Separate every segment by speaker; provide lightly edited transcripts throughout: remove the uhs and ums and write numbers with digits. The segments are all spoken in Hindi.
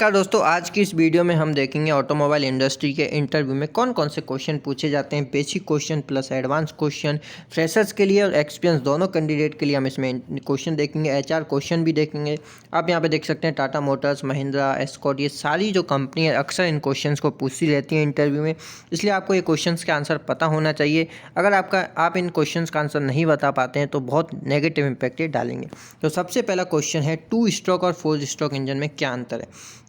Speaker 1: नमस्कार दोस्तों, आज की इस वीडियो में हम देखेंगे ऑटोमोबाइल इंडस्ट्री के इंटरव्यू में कौन कौन से क्वेश्चन पूछे जाते हैं। Basic question plus advance question, freshers के लिए और एक्सपीरियंस दोनों कैंडिडेट के लिए हम इसमें क्वेश्चन देखेंगे। एचआर क्वेश्चन भी देखेंगे। आप यहाँ पे देख सकते हैं टाटा मोटर्स, महिंद्रा, एस्कॉर्ट, ये सारी जो कंपनी है अक्सर इन क्वेश्चन को पूछती रहती हैं इंटरव्यू में, इसलिए आपको ये क्वेश्चन के आंसर पता होना चाहिए। अगर आप इन क्वेश्चन का आंसर नहीं बता पाते हैं तो बहुत नेगेटिव इम्पैक्ट ये डालेंगे। तो सबसे पहला क्वेश्चन है, 2 स्ट्रोक और 4 स्ट्रोक इंजन में क्या अंतर है।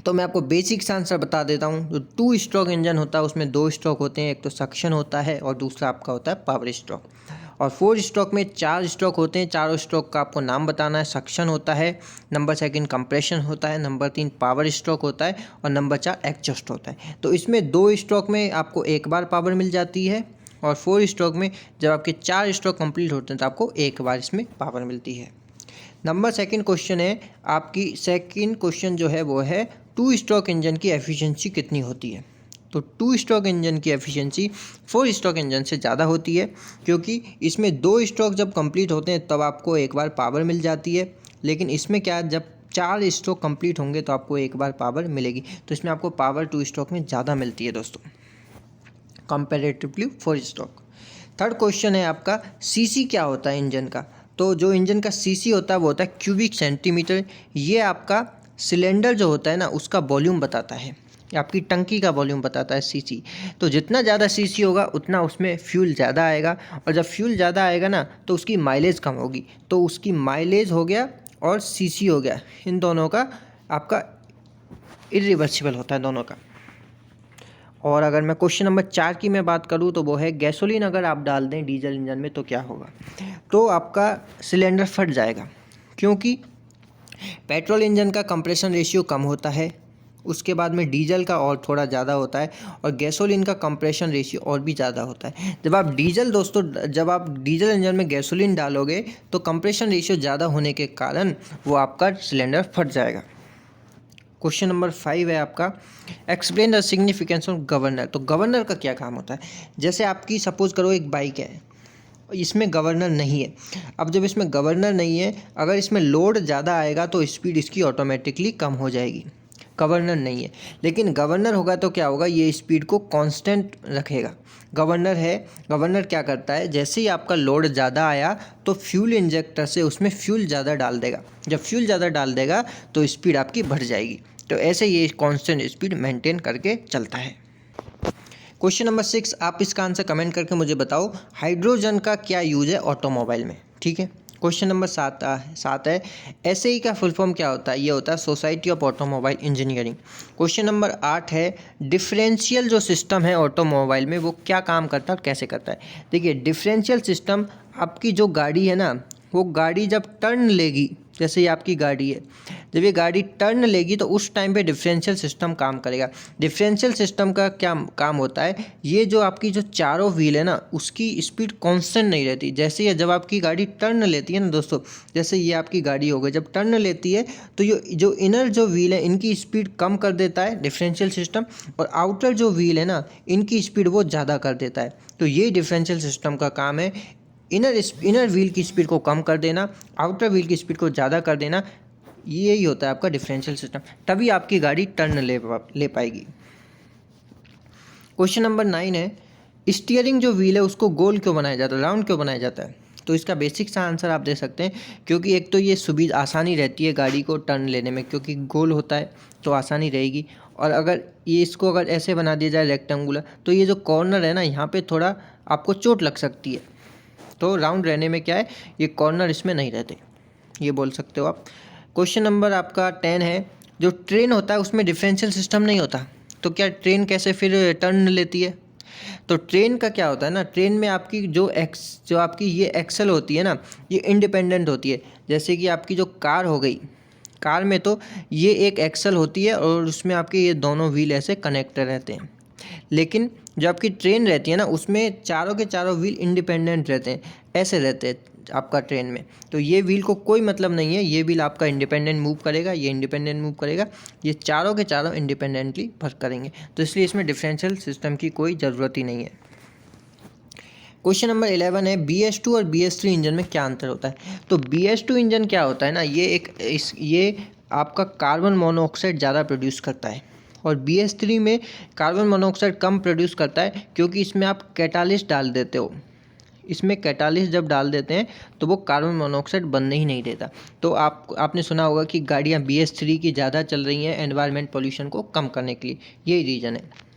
Speaker 1: तो मैं आपको बेसिक्स आंसर बता देता हूँ। जो 2 स्ट्रोक इंजन होता है उसमें 2 स्ट्रोक होते हैं, एक तो सक्शन होता है और दूसरा आपका होता है पावर स्ट्रोक। और 4 स्ट्रोक में 4 स्ट्रोक होते हैं। चारों स्ट्रोक का आपको नाम बताना है। सक्शन होता है, नंबर 2 कंप्रेशन होता है, नंबर 3 पावर स्ट्रोक होता है और नंबर 4 एग्जॉस्ट होता है। तो इसमें 2 स्ट्रोक में आपको एक बार पावर मिल जाती है और 4 स्ट्रोक में जब आपके 4 स्ट्रोक कंप्लीट होते हैं तो आपको एक बार इसमें पावर मिलती है। नंबर 2 क्वेश्चन है, आपकी सेकंड क्वेश्चन जो है वो है 2 स्ट्रोक इंजन की एफिशिएंसी कितनी होती है। तो 2 स्ट्रोक इंजन की एफिशिएंसी 4 स्ट्रोक इंजन से ज़्यादा होती है, क्योंकि इसमें 2 स्ट्रोक जब कंप्लीट होते हैं तब आपको एक बार पावर मिल जाती है। लेकिन इसमें क्या है, जब 4 स्ट्रोक कंप्लीट होंगे तो आपको एक बार पावर मिलेगी। तो इसमें आपको पावर 2 स्ट्रोक में ज़्यादा मिलती है दोस्तों, कंपेरेटिवली 4 स्ट्रोक। थर्ड क्वेश्चन है आपका, सीसी क्या होता है इंजन का। तो जो इंजन का सीसी होता है वो होता है क्यूबिक सेंटीमीटर। ये आपका सिलेंडर जो होता है ना उसका वॉल्यूम बताता है, आपकी टंकी का वॉल्यूम बताता है सीसी। तो जितना ज़्यादा सीसी होगा उतना उसमें फ्यूल ज़्यादा आएगा, और जब फ्यूल ज़्यादा आएगा ना तो उसकी माइलेज कम होगी। तो उसकी माइलेज हो गया और सीसी हो गया, इन दोनों का आपका इरिवर्सिबल होता है दोनों का। और अगर मैं क्वेश्चन नंबर 4 की मैं बात करूँ तो वो है, गैसोलीन अगर आप डाल दें डीजल इंजन में तो क्या होगा। तो आपका सिलेंडर फट जाएगा, क्योंकि पेट्रोल इंजन का कंप्रेशन रेशियो कम होता है, उसके बाद में डीजल का और थोड़ा ज़्यादा होता है, और गैसोलीन का कंप्रेशन रेशियो और भी ज़्यादा होता है। जब आप डीजल इंजन में गैसोलीन डालोगे तो कंप्रेशन रेशियो ज़्यादा होने के कारण वो आपका सिलेंडर फट जाएगा। क्वेश्चन नंबर 5 है आपका, explain the significance of governor. तो गवर्नर का क्या काम होता है। जैसे आपकी सपोज करो एक बाइक है, इसमें गवर्नर नहीं है। अब जब इसमें गवर्नर नहीं है, अगर इसमें लोड ज़्यादा आएगा तो स्पीड इसकी ऑटोमेटिकली कम हो जाएगी। गवर्नर नहीं है, लेकिन गवर्नर होगा तो क्या होगा, ये स्पीड को कांस्टेंट रखेगा। गवर्नर क्या करता है, जैसे ही आपका लोड ज़्यादा आया तो फ्यूल इंजेक्टर से उसमें फ्यूल ज़्यादा डाल देगा। जब फ्यूल ज़्यादा डाल देगा तो स्पीड आपकी बढ़ जाएगी। तो ऐसे ये कांस्टेंट स्पीड मेंटेन करके चलता है। क्वेश्चन नंबर 6, आप इसका आंसर कमेंट करके मुझे बताओ, हाइड्रोजन का क्या यूज है ऑटोमोबाइल में। ठीक है। क्वेश्चन नंबर 7 है, एसएई का फुल फॉर्म क्या होता है। ये होता है society of automobile engineering. Question number 8 है, डिफरेंशियल जो सिस्टम है ऑटोमोबाइल में वो क्या काम करता है और कैसे करता है। देखिए, डिफरेंशियल सिस्टम, आपकी जो गाड़ी है ना, वो गाड़ी जब टर्न लेगी, जैसे ये आपकी गाड़ी है, जब ये गाड़ी टर्न लेगी तो उस टाइम पे डिफरेंशियल सिस्टम काम करेगा। डिफरेंशियल सिस्टम का क्या काम होता है, ये जो आपकी जो चारों व्हील है ना उसकी स्पीड कांस्टेंट नहीं रहती। जैसे ये जब आपकी गाड़ी टर्न लेती है ना दोस्तों, जैसे ये आपकी गाड़ी हो गई, जब टर्न लेती है तो ये जो इनर जो व्हील है इनकी स्पीड कम कर देता है डिफरेंशियल सिस्टम, और आउटर जो व्हील है ना इनकी स्पीड वो ज़्यादा कर देता है। तो ये डिफरेंशियल सिस्टम का काम है, इनर व्हील की स्पीड को कम कर देना, आउटर व्हील की स्पीड को ज़्यादा कर देना। यही होता है आपका डिफरेंशियल सिस्टम, तभी आपकी गाड़ी टर्न ले पाएगी। क्वेश्चन नंबर 9 है, स्टीयरिंग जो व्हील है उसको गोल क्यों बनाया जाता है, राउंड क्यों बनाया जाता है। तो इसका बेसिक सा आंसर आप दे सकते हैं, क्योंकि एक तो ये सुविधा आसानी रहती है गाड़ी को टर्न लेने में, क्योंकि गोल होता है तो आसानी रहेगी। और अगर इसको ऐसे बना दिया जाए रेक्टेंगुलर, तो ये जो कॉर्नर है ना यहाँ पे थोड़ा आपको चोट लग सकती है। तो राउंड रहने में क्या है, ये कॉर्नर इसमें नहीं रहते, ये बोल सकते हो आप। क्वेश्चन नंबर आपका 10 है, जो ट्रेन होता है उसमें डिफरेंशियल सिस्टम नहीं होता, तो क्या ट्रेन कैसे फिर टर्न लेती है। तो ट्रेन का क्या होता है ना, ट्रेन में आपकी जो आपकी ये एक्सल होती है ना, ये इंडिपेंडेंट होती है। जैसे कि आपकी जो कार हो गई, कार में तो ये एक एक्सल होती है और उसमें आपके ये दोनों व्हील ऐसे कनेक्टेड रहते हैं। लेकिन जो आपकी ट्रेन रहती है ना उसमें चारों के चारों व्हील इंडिपेंडेंट रहते हैं, ऐसे रहते हैं आपका ट्रेन में। तो ये व्हील को कोई मतलब नहीं है, ये व्हील आपका इंडिपेंडेंट मूव करेगा, ये इंडिपेंडेंट मूव करेगा, ये चारों के चारों इंडिपेंडेंटली वर्क करेंगे। तो इसलिए इसमें डिफरेंशियल सिस्टम की कोई ज़रूरत ही नहीं है। क्वेश्चन नंबर 11 है, BS2 और BS3 इंजन में क्या अंतर होता है। तो BS2 इंजन क्या होता है ना, ये आपका कार्बन मोनोऑक्साइड ज़्यादा प्रोड्यूस करता है, और BS3 में कार्बन मोनोऑक्साइड कम प्रोड्यूस करता है, क्योंकि इसमें आप कैटालिस्ट डाल देते हो। इसमें कैटालिस्ट जब डाल देते हैं तो वो कार्बन मोनोऑक्साइड बनने ही नहीं देता। तो आपने सुना होगा कि गाड़ियाँ BS3 की ज़्यादा चल रही हैं एनवायरनमेंट पोल्यूशन को कम करने के लिए, यही रीज़न है।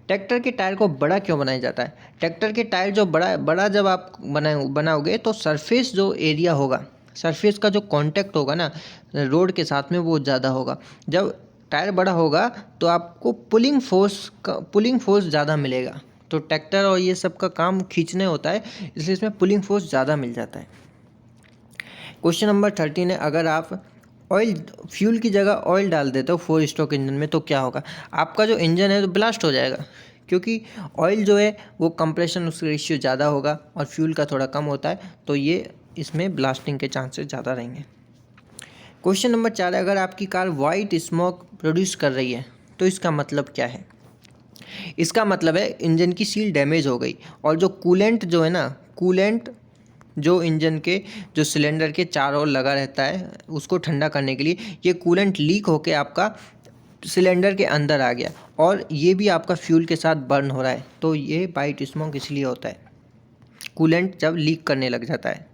Speaker 1: ट्रैक्टर के टायर को बड़ा क्यों बनाया जाता है? ट्रैक्टर के टायर जो बड़ा जब आप बनाओगे तो सरफेस जो एरिया होगा, सरफेस का जो कांटेक्ट होगा ना रोड के साथ में, वो ज़्यादा होगा। जब टायर बड़ा होगा तो आपको पुलिंग फोर्स ज़्यादा मिलेगा। तो ट्रैक्टर और ये सब का काम खींचने होता है, इसलिए इसमें पुलिंग फोर्स ज़्यादा मिल जाता है। क्वेश्चन नंबर 13 है, अगर आप फ्यूल की जगह ऑयल डाल देते हो 4 स्ट्रोक इंजन में तो क्या होगा? आपका जो इंजन है तो ब्लास्ट हो जाएगा, क्योंकि ऑयल जो है वो कंप्रेशन उसका रेशियो ज़्यादा होगा और फ्यूल का थोड़ा कम होता है, तो ये इसमें ब्लास्टिंग के चांसेस ज़्यादा रहेंगे। क्वेश्चन नंबर 4 है, अगर आपकी कार वाइट स्मोक प्रोड्यूस कर रही है तो इसका मतलब क्या है? इसका मतलब है इंजन की सील डैमेज हो गई, और जो कूलेंट जो है ना, कूलेंट जो इंजन के जो सिलेंडर के चारों ओर लगा रहता है उसको ठंडा करने के लिए, ये कूलेंट लीक होके आपका सिलेंडर के अंदर आ गया, और ये भी आपका फ्यूल के साथ बर्न हो रहा है, तो ये वाइट स्मोक इसलिए होता है, कूलेंट जब लीक करने लग जाता है।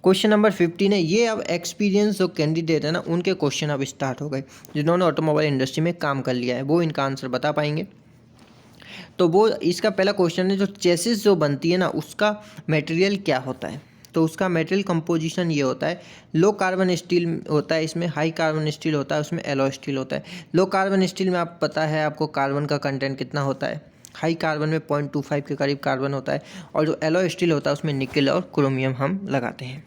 Speaker 1: क्वेश्चन नंबर 15 है, ये अब एक्सपीरियंस जो कैंडिडेट है ना उनके क्वेश्चन अब स्टार्ट हो गए, जिन्होंने ऑटोमोबाइल इंडस्ट्री में काम कर लिया है वो इनका आंसर बता पाएंगे। तो वो इसका पहला क्वेश्चन है, जो चेसिस जो बनती है ना उसका मटेरियल क्या होता है? तो उसका मटेरियल कंपोजिशन ये होता है, लो कार्बन स्टील होता है इसमें, हाई कार्बन स्टील होता है उसमें, एलॉय स्टील होता है। लो कार्बन स्टील में आप पता है आपको कार्बन का कंटेंट कितना होता है, हाई कार्बन में 0.25 के करीब कार्बन होता है, और जो एलॉय स्टील होता है उसमें निकेल और क्रोमियम हम लगाते हैं।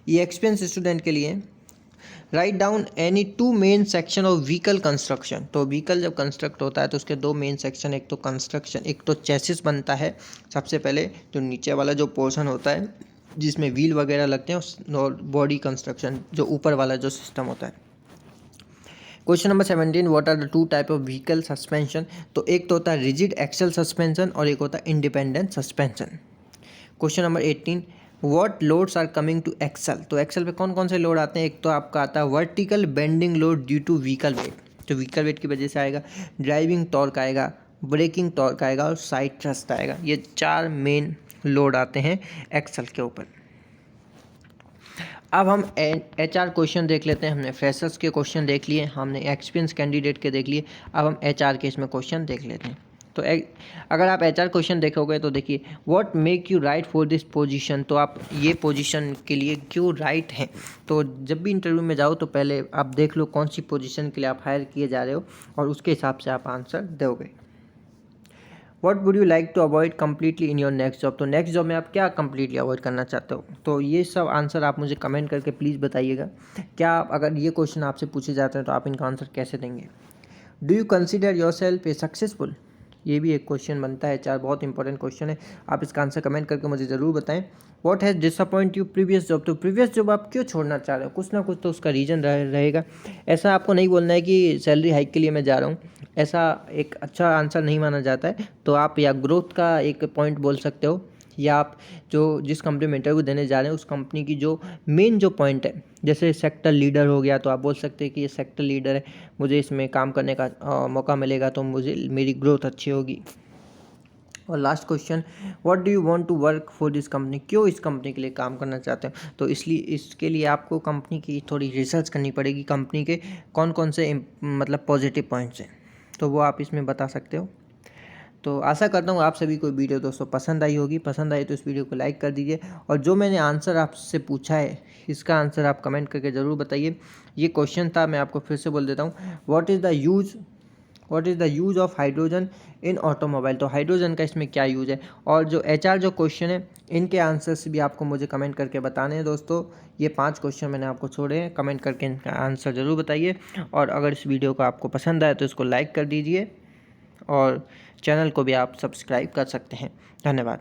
Speaker 1: ये एक्सपीरियंस स्टूडेंट के लिए। Write down any 2 main section of vehicle construction. तो व्हीकल जब कंस्ट्रक्ट होता है तो उसके 2 मेन सेक्शन, एक तो कंस्ट्रक्शन, एक तो चेसिस बनता है। सबसे पहले जो नीचे वाला जो पोर्शन होता है जिसमें व्हील वगैरह लगते हैं, और बॉडी कंस्ट्रक्शन जो ऊपर वाला जो सिस्टम होता है। Question number 17, what are the 2 type of vehicle suspension? तो एक तो होता है रिजिड एक्सल सस्पेंशन और एक होता है independent suspension. Question number 18, what loads are coming to axle? तो एक्सल पे कौन कौन से लोड आते हैं? एक तो आपका आता है vertical bending load due to vehicle weight, तो व्हीकल वेट की वजह से आएगा। ड्राइविंग टॉर्क आएगा, ब्रेकिंग टॉर्क आएगा और साइड थ्रस्ट आएगा। ये 4 मेन लोड आते हैं एक्सल के ऊपर। अब हम HR क्वेश्चन देख लेते हैं। हमने फ्रेशर्स के क्वेश्चन देख लिए, हमने एक्सपीरियंस कैंडिडेट के देख लिए, अब हम HR के इसमें क्वेश्चन देख लेते हैं। तो अगर आप HR क्वेश्चन देखोगे तो देखिए, what make you right for this position? तो आप ये पोजीशन के लिए क्यों राइट हैं? तो जब भी इंटरव्यू में जाओ तो पहले आप देख लो कौन सी पोजीशन के लिए आप हायर किए जा रहे हो, और उसके हिसाब से आप आंसर दोगे। What would you like to avoid completely in your next job? तो नेक्स्ट जॉब में आप क्या कम्प्लीटली अवॉइड करना चाहते हो? तो ये सब आंसर आप मुझे कमेंट करके प्लीज़ बताइएगा। क्या अगर ये क्वेश्चन आपसे पूछे जाते हैं तो आप इनका आंसर कैसे देंगे? Do you consider your self A successful? ये भी एक क्वेश्चन बनता है, 4 बहुत इंपॉर्टेंट क्वेश्चन है। आप इसका आंसर कमेंट करके मुझे ज़रूर बताएं। What has disappoint you previous job? तो प्रीवियस जॉब आप क्यों छोड़ना चाह रहे हो? कुछ ना कुछ तो उसका रीज़न रहेगा। ऐसा आपको नहीं बोलना है कि सैलरी हाइक के लिए मैं जा रहा हूँ, ऐसा एक अच्छा आंसर नहीं माना जाता है। तो आप या ग्रोथ का एक पॉइंट बोल सकते हो, या आप जो जिस कंपनी में इंटरव्यू देने जा रहे हैं उस कंपनी की जो मेन जो पॉइंट है, जैसे सेक्टर लीडर हो गया तो आप बोल सकते हैं कि ये सेक्टर लीडर है, मुझे इसमें काम करने का मौका मिलेगा तो मुझे मेरी ग्रोथ अच्छी होगी। और last question, what do you want to work for this company? क्यों इस कंपनी के लिए काम करना चाहते हो? तो इसलिए इसके लिए आपको कंपनी की थोड़ी रिसर्च करनी पड़ेगी, कंपनी के कौन कौन से मतलब पॉजिटिव पॉइंट्स हैं, तो वो आप इसमें बता सकते हो। तो आशा करता हूँ आप सभी को वीडियो दोस्तों पसंद आई होगी। पसंद आई तो इस वीडियो को लाइक कर दीजिए, और जो मैंने आंसर आपसे पूछा है इसका आंसर आप कमेंट करके ज़रूर बताइए। ये क्वेश्चन था, मैं आपको फिर से बोल देता हूँ, what is the use of hydrogen in automobile? तो हाइड्रोजन का इसमें क्या यूज़ है? और जो HR जो क्वेश्चन है इनके आंसर्स भी आपको मुझे कमेंट करके बताने हैं दोस्तों। ये 5 क्वेश्चन मैंने आपको छोड़े हैं, कमेंट करके इनका आंसर ज़रूर बताइए। और अगर इस वीडियो को आपको पसंद आए तो इसको लाइक कर दीजिए, और चैनल को भी आप सब्सक्राइब कर सकते हैं। धन्यवाद।